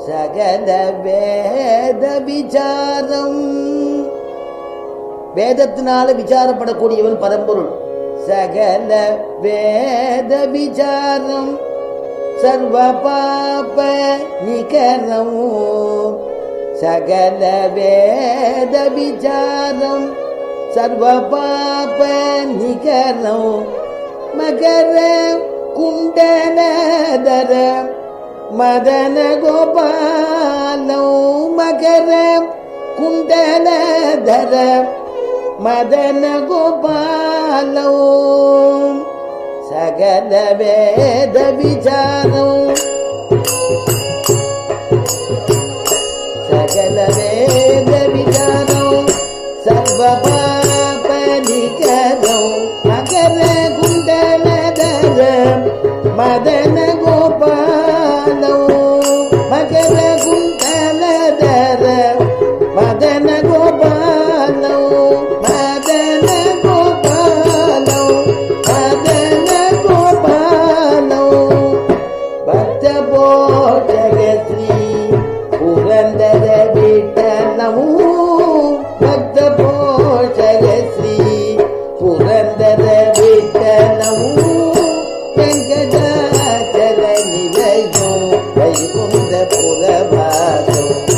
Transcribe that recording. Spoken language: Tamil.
சகல வேத விசாரம், வேதத்தினால விசாரப்படக்கூடியவன் பரம்பொருள். சகல வேத விசாரம் சர்வ பாப நிகரம், சகல வேத விசாரம் சர்வ பாப நிகரம், மகர குண்டலதர மதன கோபாலோ, மகர குண்டலதர மதன கோபாலோ, சகல வேத விசாரம் சகல வேத விசாரம் சர்வ பாப நிகரம், மகர குண்டலதர மதன கோபாலோ, மகர குண்டலதர மதன கோபாலோ, மதன கோபாலோ, மதன கோபாலோ, பக்த போஷக ஸ்ரீ புரந்தர விட்டலமு, பக்த போஷக ஸ்ரீ புரந்தர விட்டலமு, வெங்கடாச்சல நிலையம் வைகுந்த புரவாசம்.